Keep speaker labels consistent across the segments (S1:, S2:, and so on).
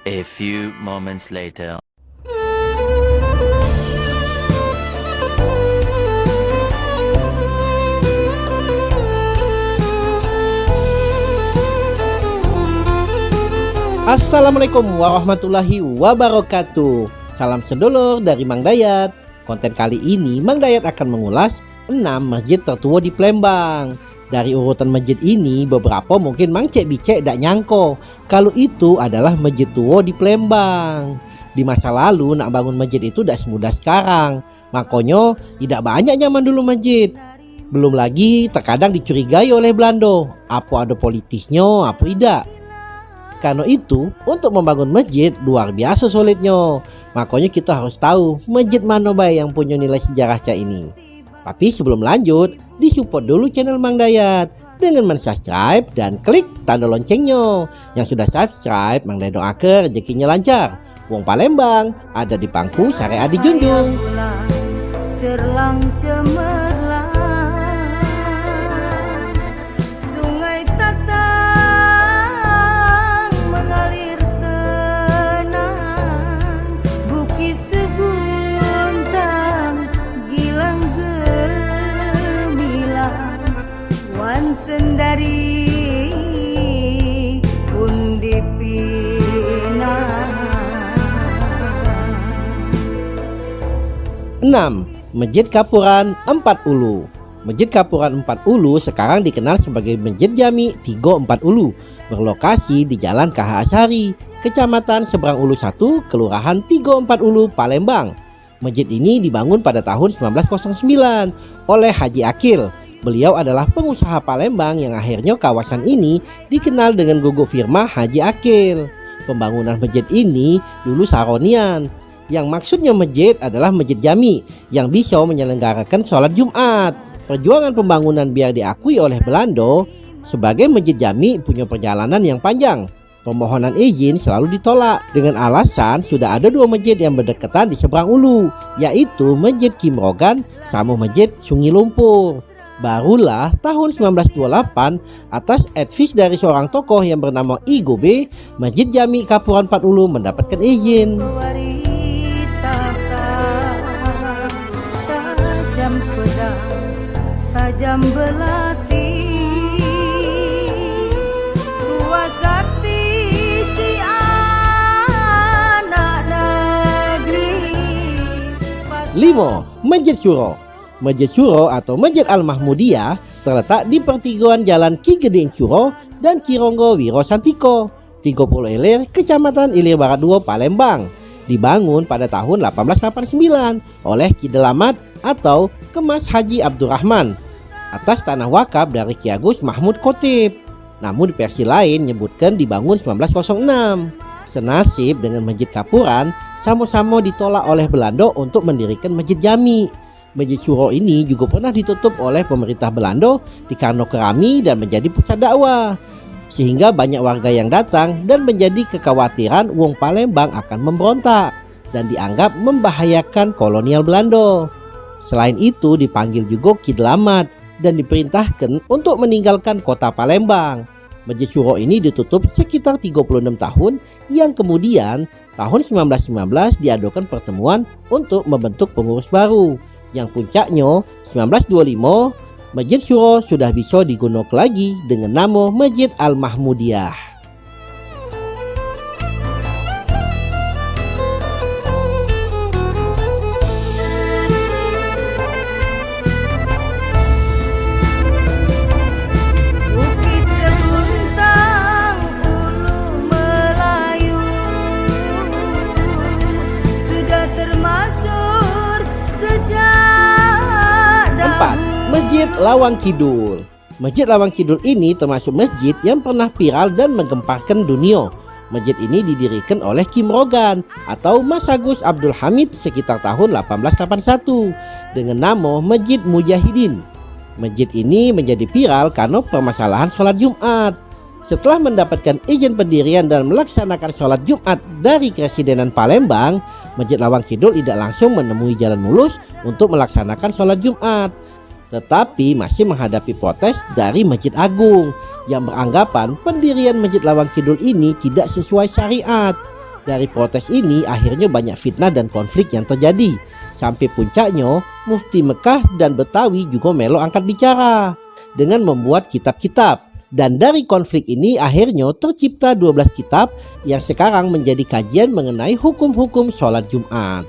S1: A few moments later.
S2: Assalamualaikum warahmatullahi wabarakatuh. Salam sedulur dari Mang Dayat. Konten kali ini Mang Dayat akan mengulas 6 masjid tertua di Palembang. Dari urutan masjid ini beberapa mungkin Mang Cek Bicek dak nyangko kalau itu adalah masjid tua di Palembang. Di masa lalu nak bangun masjid itu dak semudah sekarang. Makanya tidak banyak zaman dulu masjid. Belum lagi terkadang dicurigai oleh Belanda. Apa ada politisnya, apa tidak. Karena itu, untuk membangun masjid luar biasa sulitnya. Makanya kita harus tahu masjid mana baik yang punya nilai sejarah cak ini. Tapi sebelum lanjut, disupport dulu channel Mang Dayat dengan mensubscribe dan klik tanda loncengnya. Yang sudah subscribe, Mang Dayat doakan rezekinya lancar. Wong Palembang ada di pangku syariat dijunjung.
S3: Cerlang cemerlang sungai Tatang mengalir tenang, bukit seguntang gilang gemilang, wan sendari pun dipinang.
S2: 6. Masjid Kapuran 4 Ulu. Masjid Kapuran 4 Ulu sekarang dikenal sebagai Masjid Jami 3 4 Ulu, berlokasi di Jalan KH Asyari, Kecamatan Seberang Ulu 1, Kelurahan 3 4 Ulu, Palembang. Masjid ini dibangun pada tahun 1909 oleh Haji Akil. Beliau adalah pengusaha Palembang yang akhirnya kawasan ini dikenal dengan guguk firma Haji Akil. Pembangunan masjid ini dulu saronian, yang maksudnya masjid adalah masjid jami yang bisa menyelenggarakan sholat Jumat. Perjuangan pembangunan biar diakui oleh Belanda sebagai masjid jami punya perjalanan yang panjang. Permohonan izin selalu ditolak dengan alasan sudah ada 2 masjid yang berdekatan di seberang ulu, yaitu Masjid Kimrogan sama Masjid Sungi Lumpur. Barulah tahun 1928 atas advis dari seorang tokoh yang bernama I Gobe, Masjid Jami Kapuran 4 Ulu mendapatkan izin.
S3: Tajam pedang, tajam belati, tua sakti si anak negeri.
S2: 5. Masjid Syuro. Masjid Syuro atau Masjid Al-Mahmudiyah terletak di pertigaan Jalan Ki Gedeng Syuro dan Kironggo Wiro Santiko, 30 Ilir, Kecamatan Ilir Barat 2, Palembang. Dibangun pada tahun 1889 oleh Ki Delamat atau Kemas Haji Abdurrahman atas tanah wakaf dari Ki Agus Mahmud Khotib. Namun di versi lain menyebutkan dibangun 1906. Senasib dengan Masjid Kapuran, sama-sama ditolak oleh Belanda untuk mendirikan Masjid Jami. Masjid Syuro ini juga pernah ditutup oleh pemerintah Belanda dikarenakan kerami dan menjadi pusat dakwah, sehingga banyak warga yang datang dan menjadi kekhawatiran wong Palembang akan memberontak dan dianggap membahayakan kolonial Belanda. Selain itu dipanggil juga Ki Delamat dan diperintahkan untuk meninggalkan kota Palembang. Masjid Syuro ini ditutup sekitar 36 tahun, yang kemudian tahun 1919 diadakan pertemuan untuk membentuk pengurus baru, yang puncaknya 1925 Masjid Syuro sudah bisa digunakan lagi dengan nama Masjid Al-Mahmudiyah.
S3: 'Bukit seguntang ulu Melayu sudah termasyhur sejak
S2: 4.
S3: dahulu.
S2: Masjid Lawang Kidul. Masjid Lawang Kidul ini termasuk masjid yang pernah viral dan menggemparkan dunia. Masjid ini didirikan oleh Kimrogan atau Mas Agus Abdul Hamid sekitar tahun 1881 dengan nama Masjid Mujahidin. Masjid ini menjadi viral karena permasalahan sholat Jumat. Setelah mendapatkan izin pendirian dan melaksanakan sholat Jumat dari Kepresidenan Palembang, Masjid Lawang Kidul tidak langsung menemui jalan mulus untuk melaksanakan sholat Jumat, tetapi masih menghadapi protes dari Masjid Agung yang beranggapan pendirian Masjid Lawang Kidul ini tidak sesuai syariat. Dari protes ini akhirnya banyak fitnah dan konflik yang terjadi. Sampai puncaknya Mufti Mekah dan Betawi juga melo angkat bicara dengan membuat kitab-kitab. Dan dari konflik ini akhirnya tercipta 12 kitab yang sekarang menjadi kajian mengenai hukum-hukum sholat Jumat.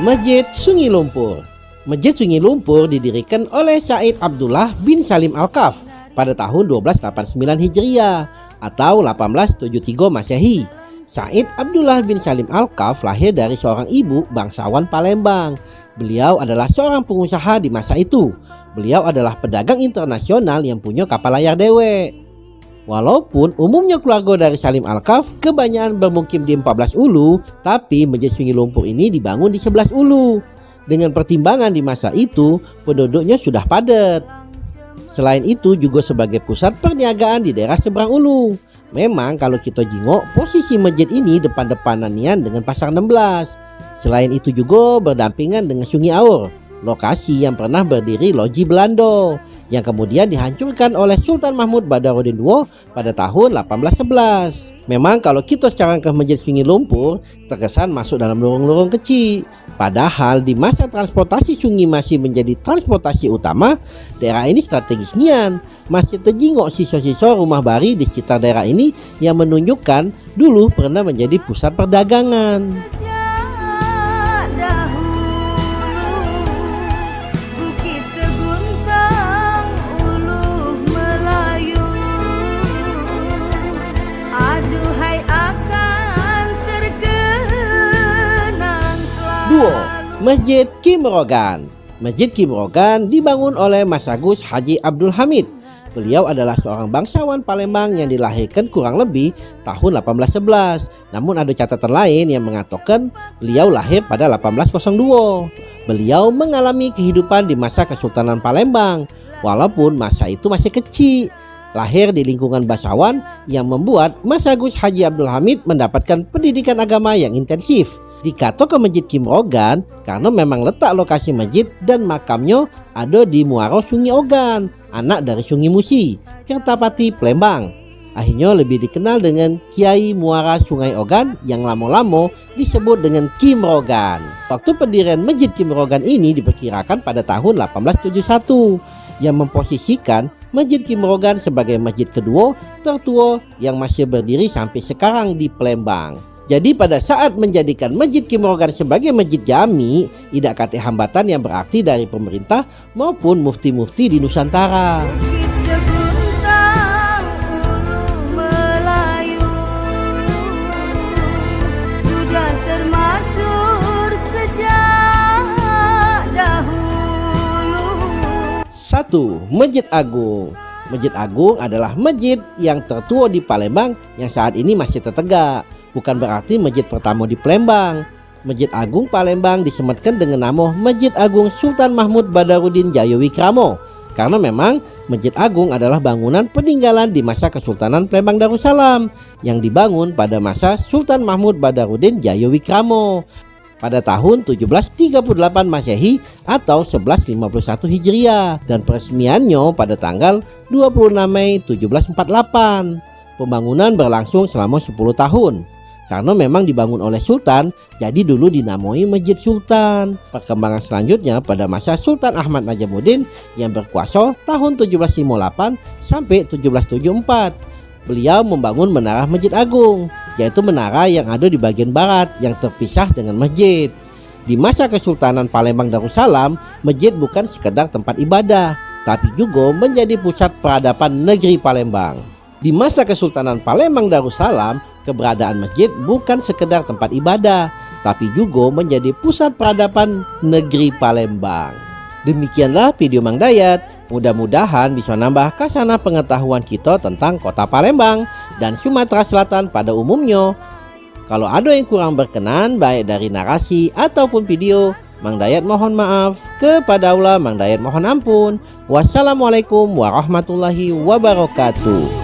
S2: Masjid Sungi Lumpur. Masjid Sungi Lumpur didirikan oleh Said Abdullah bin Salim Al-Kaf pada tahun 1289 Hijriah atau 1873 Masehi. Said Abdullah bin Salim Al-Kaf lahir dari seorang ibu bangsawan Palembang. Beliau adalah seorang pengusaha di masa itu. Beliau adalah pedagang internasional yang punya kapal layar dewek. Walaupun umumnya keluarga dari Salim Al-Kaf kebanyakan bermukim di 14 ulu, tapi Masjid Sungi Lumpur ini dibangun di 11 ulu. Dengan pertimbangan di masa itu, penduduknya sudah padat. Selain itu juga sebagai pusat perniagaan di daerah seberang ulu. Memang kalau kita jingok, posisi masjid ini depan-depanan nian dengan Pasar 16. Selain itu juga berdampingan dengan Sungai Aur, lokasi yang pernah berdiri loji Belanda, yang kemudian dihancurkan oleh Sultan Mahmud Badarudin II pada tahun 1811. Memang kalau kita sekarang ke Masjid Sungi Lumpur, terkesan masuk dalam lorong-lorong kecil. Padahal di masa transportasi sungai masih menjadi transportasi utama, daerah ini strategis nian. Masih terjingok sisa-sisa rumah bari di sekitar daerah ini yang menunjukkan dulu pernah menjadi pusat perdagangan. Masjid Kimrogan. Masjid Kimrogan dibangun oleh Mas Agus Haji Abdul Hamid. Beliau adalah seorang bangsawan Palembang yang dilahirkan kurang lebih tahun 1811. Namun ada catatan lain yang mengatakan beliau lahir pada 1802. Beliau mengalami kehidupan di masa Kesultanan Palembang, walaupun masa itu masih kecil. Lahir di lingkungan bangsawan yang membuat Mas Agus Haji Abdul Hamid mendapatkan pendidikan agama yang intensif. Dikato ke Masjid Kimrogan karena memang letak lokasi masjid dan makamnya ada di Muaro Sungai Ogan, anak dari Sungai Musi, Kertapati, Palembang. Akhirnya lebih dikenal dengan Kiai Muara Sungai Ogan yang lama-lama disebut dengan Kimrogan. Waktu pendirian Masjid Kimrogan ini diperkirakan pada tahun 1871 yang memposisikan Masjid Kimrogan sebagai masjid kedua tertua yang masih berdiri sampai sekarang di Palembang. Jadi pada saat menjadikan Masjid Kimrogan sebagai masjid jami, tidak kate hambatan yang berarti dari pemerintah maupun mufti-mufti di Nusantara. Sudah termasyhur sejak dahulu. 1. Masjid Agung. Masjid Agung adalah masjid yang tertua di Palembang yang saat ini masih tertegak. Bukan berarti masjid pertama di Palembang. Masjid Agung Palembang disematkan dengan nama Masjid Agung Sultan Mahmud Badarudin Jayawikramo karena memang Masjid Agung adalah bangunan peninggalan di masa Kesultanan Palembang Darussalam yang dibangun pada masa Sultan Mahmud Badarudin Jayawikramo pada tahun 1738 Masehi atau 1151 Hijriah dan peresmiannya pada tanggal 26 Mei 1748. Pembangunan berlangsung selama 10 tahun. Karena memang dibangun oleh Sultan, jadi dulu dinamai Masjid Sultan. Perkembangan selanjutnya pada masa Sultan Ahmad Najamuddin yang berkuasa tahun 1758 sampai 1774. Beliau membangun menara Masjid Agung, yaitu menara yang ada di bagian barat yang terpisah dengan masjid. Di masa Kesultanan Palembang Darussalam, masjid bukan sekedar tempat ibadah, tapi juga menjadi pusat peradaban negeri Palembang. Di masa Kesultanan Palembang Darussalam, keberadaan masjid bukan sekedar tempat ibadah, tapi juga menjadi pusat peradaban negeri Palembang. Demikianlah video Mang Dayat. Mudah-mudahan bisa nambah kasana pengetahuan kita tentang kota Palembang dan Sumatera Selatan pada umumnya. Kalau ada yang kurang berkenan baik dari narasi ataupun video, Mang Dayat mohon maaf. Kepada Allah Mang Dayat mohon ampun. Wassalamualaikum warahmatullahi wabarakatuh.